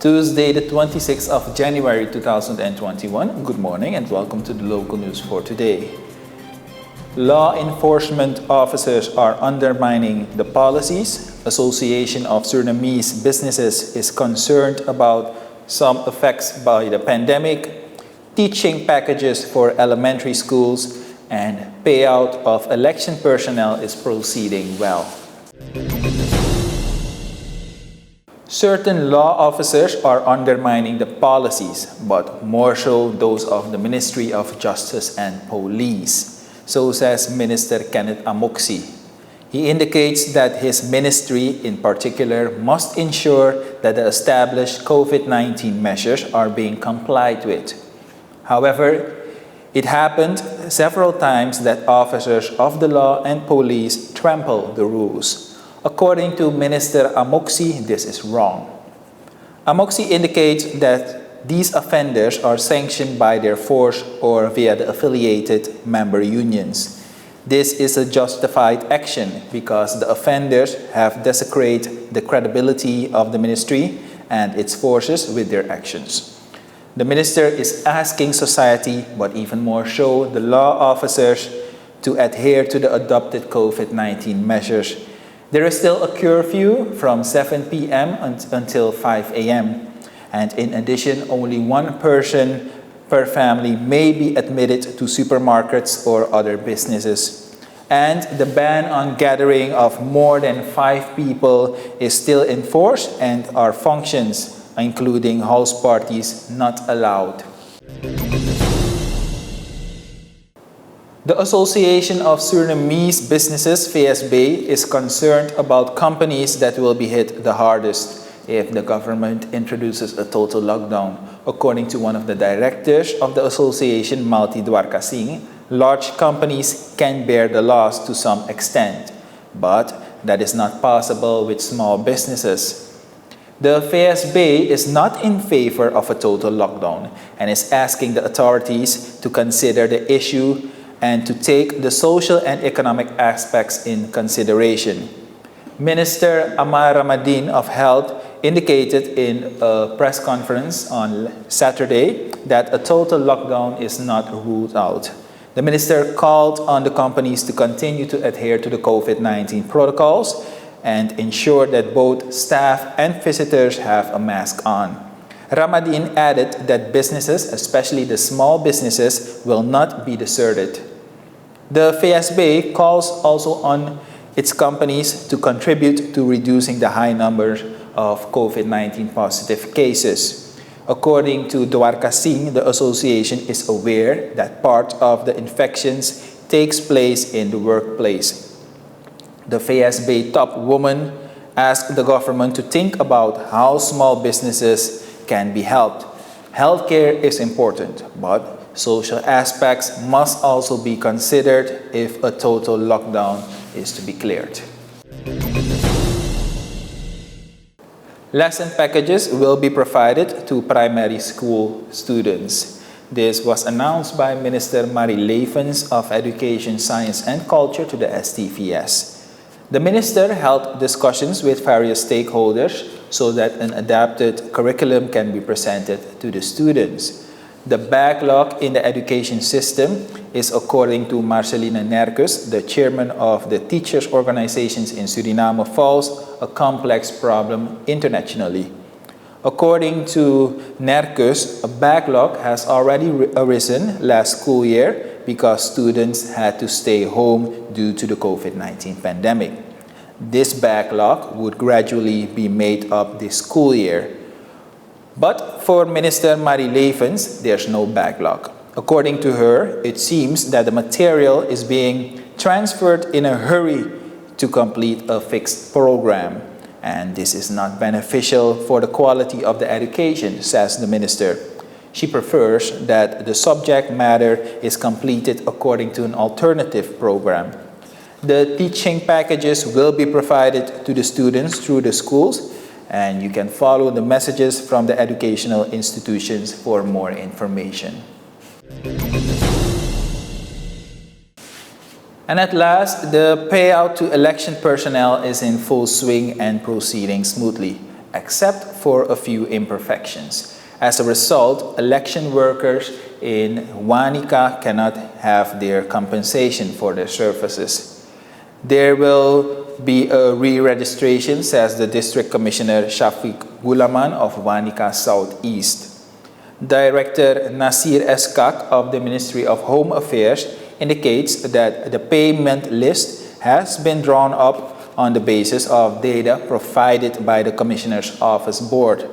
Tuesday, the 26th of January 2021. Good morning and welcome to the local news for today. Law enforcement officers are undermining the policies. Association of Surinamese Businesses is concerned about some effects by the pandemic. Teaching packages for elementary schools and payout of election personnel is proceeding well. Certain law officers are undermining the policies, but more so those of the Ministry of Justice and Police. So says Minister Kenneth Amoxi. He indicates that his ministry in particular must ensure that the established COVID-19 measures are being complied with. However, it happened several times that officers of the law and police trample the rules. According to Minister Amoxi, this is wrong. Amoxi indicates that these offenders are sanctioned by their force or via the affiliated member unions. This is a justified action because the offenders have desecrated the credibility of the ministry and its forces with their actions. The minister is asking society, but even more so the law officers, to adhere to the adopted COVID-19 measures. There is still a curfew from 7 p.m. until 5 a.m. And in addition, only one person per family may be admitted to supermarkets or other businesses. And the ban on gathering of more than 5 people is still in force, and our functions, including house parties, not allowed. The Association of Surinamese Businesses, VSB, is concerned about companies that will be hit the hardest if the government introduces a total lockdown. According to one of the directors of the association, Malti Dwarka Singh, large companies can bear the loss to some extent, but that is not possible with small businesses. The VSB is not in favor of a total lockdown and is asking the authorities to consider the issue and to take the social and economic aspects in consideration. Minister Amar Ramadin of Health indicated in a press conference on Saturday that a total lockdown is not ruled out. The minister called on the companies to continue to adhere to the COVID-19 protocols and ensure that both staff and visitors have a mask on. Ramadin added that businesses, especially the small businesses, will not be deserted. The VSB calls also on its companies to contribute to reducing the high numbers of COVID-19 positive cases. According to Dwarka Singh, the association is aware that part of the infections takes place in the workplace. The VSB top woman asked the government to think about how small businesses can be helped. Healthcare is important, but social aspects must also be considered if a total lockdown is to be cleared. Lesson packages will be provided to primary school students. This was announced by Minister Marie Levens of Education, Science and Culture to the STVS. The minister held discussions with various stakeholders so that an adapted curriculum can be presented to the students. The backlog in the education system is, according to Marcelina Nerkus, the chairman of the teachers' organizations in Suriname Falls, a complex problem internationally. According to Nerkus, a backlog has already arisen last school year because students had to stay home due to the COVID-19 pandemic. This backlog would gradually be made up this school year. But for Minister Marie Levens, there's no backlog. According to her, it seems that the material is being transferred in a hurry to complete a fixed program. And this is not beneficial for the quality of the education, says the minister. She prefers that the subject matter is completed according to an alternative program. The teaching packages will be provided to the students through the schools, and you can follow the messages from the educational institutions for more information. And at last, the payout to election personnel is in full swing and proceeding smoothly, except for a few imperfections. As a result, election workers in Wanica cannot have their compensation for their services. There will be a re-registration, says the District Commissioner Shafiq Gulaman of Wanica Southeast. Director Nasir Eskak of the Ministry of Home Affairs indicates that the payment list has been drawn up on the basis of data provided by the Commissioner's Office Board.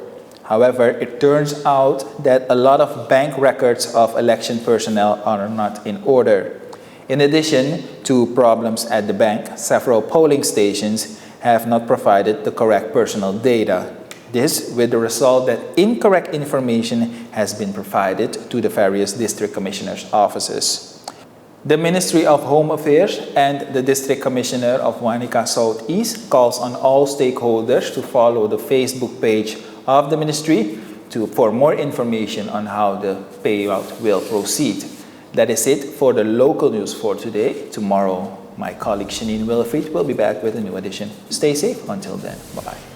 However, it turns out that a lot of bank records of election personnel are not in order. In addition to problems at the bank, several polling stations have not provided the correct personal data. This with the result that incorrect information has been provided to the various district commissioners' offices. The Ministry of Home Affairs and the District Commissioner of Wanica Southeast calls on all stakeholders to follow the Facebook page of the Ministry for more information on how the payout will proceed. That is it for the local news for today. Tomorrow, my colleague Shanine Wilfried will be back with a new edition. Stay safe until then. Bye-bye.